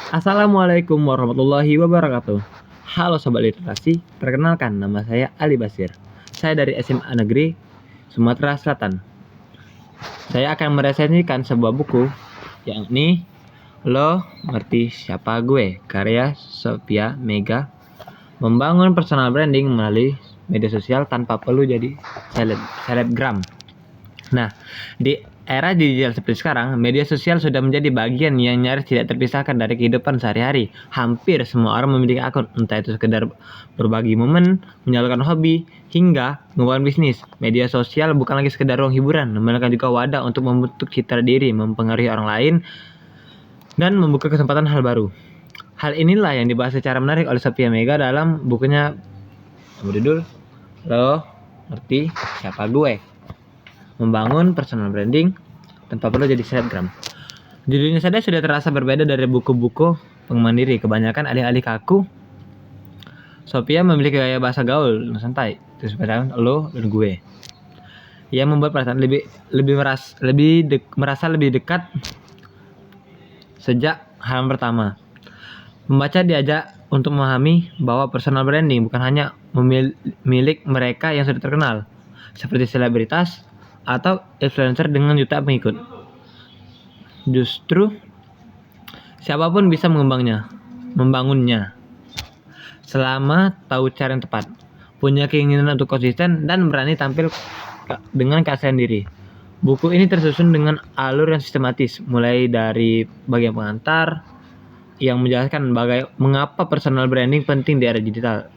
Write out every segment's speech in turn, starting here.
Assalamualaikum warahmatullahi wabarakatuh. Halo Sobat Literasi, perkenalkan nama saya Ali Basir. Saya dari SMA Negeri Sumatera Selatan. Saya akan meresensikan sebuah buku, yakni Lo Ngerti Siapa Gue, karya Sophia Mega. Membangun personal branding melalui media sosial tanpa perlu jadi selebgram. Nah, di era digital seperti sekarang, media sosial sudah menjadi bagian yang nyaris tidak terpisahkan dari kehidupan sehari-hari. Hampir semua orang memiliki akun, entah itu sekedar berbagi momen, menyalurkan hobi, hingga membangun bisnis. Media sosial bukan lagi sekedar ruang hiburan, melainkan juga wadah untuk membentuk citra diri, mempengaruhi orang lain, dan membuka kesempatan hal baru. Hal inilah yang dibahas secara menarik oleh Sophia Mega dalam bukunya berjudul Lo Ngerti Siapa Gue, Membangun Personal Branding tanpa perlu jadi selebgram. Judulnya saja sudah terasa berbeda dari buku-buku pengembangan diri. Kebanyakan alih-alih kaku, Sophia memiliki gaya bahasa gaul dan santai. Terus lo dan gue, yang membuat perasaan merasa lebih dekat sejak halaman pertama. Membaca diajak untuk memahami bahwa personal branding bukan hanya milik mereka yang sudah terkenal, seperti selebritas atau influencer dengan jutaan pengikut. Justru siapapun bisa membangunnya, selama tahu cara yang tepat, punya keinginan untuk konsisten, dan berani tampil dengan keaslian diri. Buku ini tersusun dengan alur yang sistematis, mulai dari bagian pengantar yang menjelaskan mengapa personal branding penting di era digital.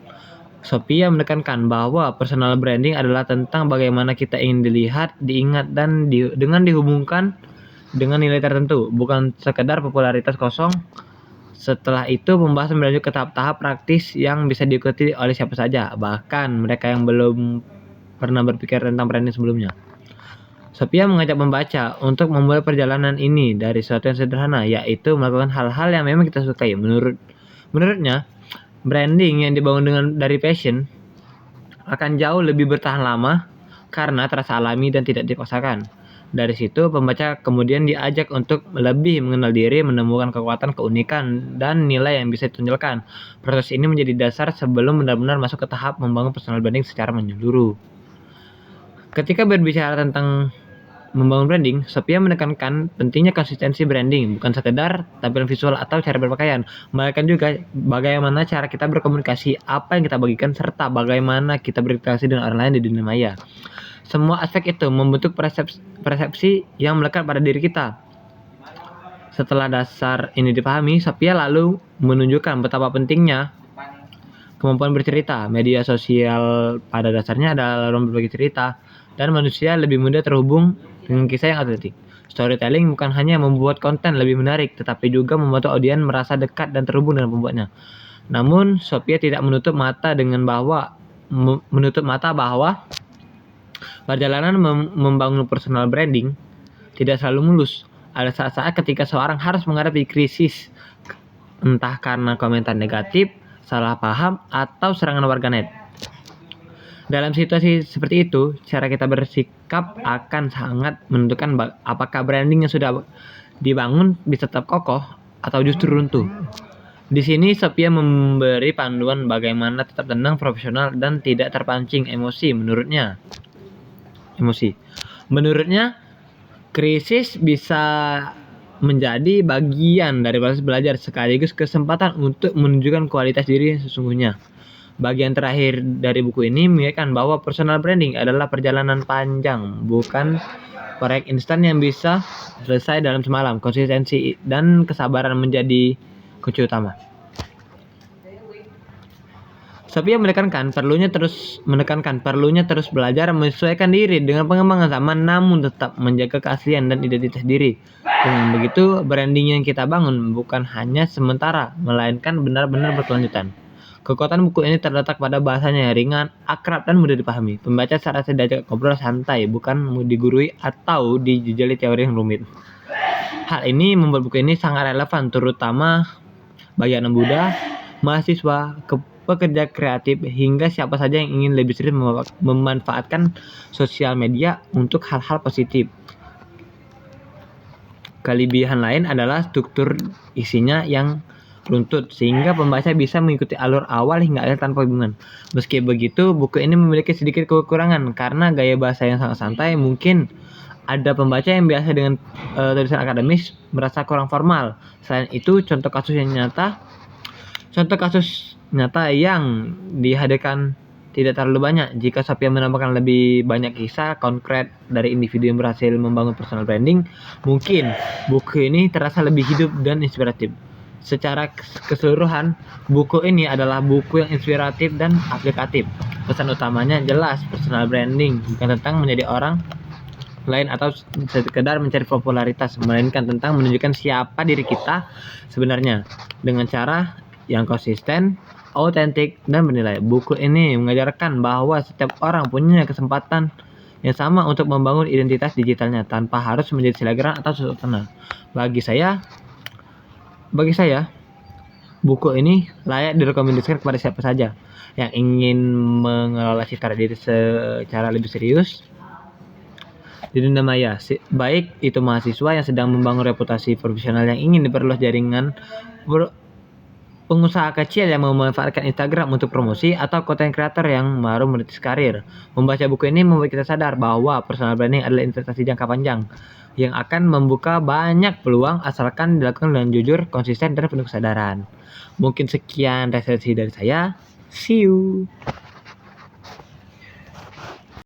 Sophia menekankan bahwa personal branding adalah tentang bagaimana kita ingin dilihat, diingat, dan dengan dihubungkan dengan nilai tertentu, bukan sekedar popularitas kosong. Setelah itu, pembahasan berlanjut ke tahap-tahap praktis yang bisa diikuti oleh siapa saja, bahkan mereka yang belum pernah berpikir tentang branding sebelumnya. Sophia mengajak pembaca untuk memulai perjalanan ini dari sesuatu yang sederhana, yaitu melakukan hal-hal yang memang kita sukai. Menurutnya, branding yang dibangun dari passion akan jauh lebih bertahan lama karena terasa alami dan tidak dipaksakan. Dari situ, pembaca kemudian diajak untuk lebih mengenal diri, menemukan kekuatan, keunikan, dan nilai yang bisa ditonjolkan. Proses ini menjadi dasar sebelum benar-benar masuk ke tahap membangun personal branding secara menyeluruh. Ketika berbicara tentang membangun branding, Sophia menekankan pentingnya konsistensi branding, bukan sekedar tampilan visual atau cara berpakaian, melainkan juga bagaimana cara kita berkomunikasi, apa yang kita bagikan, serta bagaimana kita berinteraksi dengan orang lain di dunia maya. Semua aspek itu membentuk persepsi yang melekat pada diri kita. Setelah dasar ini dipahami, Sophia lalu menunjukkan betapa pentingnya kemampuan bercerita. Media sosial pada dasarnya adalah ruang berbagi cerita, dan manusia lebih mudah terhubung dengan kisah yang autentik. Storytelling bukan hanya membuat konten lebih menarik, tetapi juga membantu audiens merasa dekat dan terhubung dengan pembuatnya. Namun, Sophia tidak menutup mata bahwa perjalanan membangun personal branding tidak selalu mulus. Ada saat-saat ketika seorang harus menghadapi krisis, entah karena komentar negatif, salah paham, atau serangan warganet. Dalam situasi seperti itu, cara kita bersikap akan sangat menentukan apakah branding yang sudah dibangun bisa tetap kokoh atau justru runtuh. Di sini Sophia memberi panduan bagaimana tetap tenang, profesional, dan tidak terpancing emosi. Menurutnya, krisis bisa menjadi bagian dari proses belajar sekaligus kesempatan untuk menunjukkan kualitas diri yang sesungguhnya. Bagian terakhir dari buku ini mengingatkan bahwa personal branding adalah perjalanan panjang, bukan proyek instan yang bisa selesai dalam semalam. Konsistensi dan kesabaran menjadi kunci utama. Sophia menekankan perlunya terus belajar menyesuaikan diri dengan pengembangan zaman, namun tetap menjaga keaslian dan identitas diri. Dengan begitu, branding yang kita bangun bukan hanya sementara, melainkan benar-benar berkelanjutan. Kekuatan buku ini terletak pada bahasanya yang ringan, akrab, dan mudah dipahami. Pembaca secara diajak ngobrol santai, bukan digurui atau dijejali teori yang rumit. Hal ini membuat buku ini sangat relevan, terutama bagi anak muda, mahasiswa, pekerja kreatif, hingga siapa saja yang ingin lebih serius memanfaatkan sosial media untuk hal-hal positif. Kelebihan lain adalah struktur isinya yang runtut sehingga pembaca bisa mengikuti alur awal hingga akhir tanpa kebingungan. Meski begitu, buku ini memiliki sedikit kekurangan karena gaya bahasa yang sangat santai. Mungkin ada pembaca yang biasa dengan tulisan akademis merasa kurang formal. Selain itu, contoh kasus nyata yang dihadirkan tidak terlalu banyak. Jika Sophia menambahkan lebih banyak kisah konkret dari individu yang berhasil membangun personal branding, mungkin buku ini terasa lebih hidup dan inspiratif. Secara keseluruhan, buku ini adalah buku yang inspiratif dan aplikatif. Pesan utamanya jelas, personal branding bukan tentang menjadi orang lain atau sekedar mencari popularitas, melainkan tentang menunjukkan siapa diri kita sebenarnya dengan cara yang konsisten, autentik, dan bernilai. Buku ini mengajarkan bahwa setiap orang punya kesempatan yang sama untuk membangun identitas digitalnya tanpa harus menjadi selebgram atau sosok terkenal. Bagi saya, buku ini layak direkomendasikan kepada siapa saja yang ingin mengelola citra diri secara lebih serius di dunia maya, baik itu mahasiswa yang sedang membangun reputasi profesional yang ingin diperluas jaringan, pengusaha kecil yang memanfaatkan Instagram untuk promosi, atau content creator yang baru merintis karir. Membaca buku ini membuat kita sadar bahwa personal branding adalah investasi jangka panjang yang akan membuka banyak peluang asalkan dilakukan dengan jujur, konsisten, dan penuh kesadaran. Mungkin sekian resensi dari saya. See you.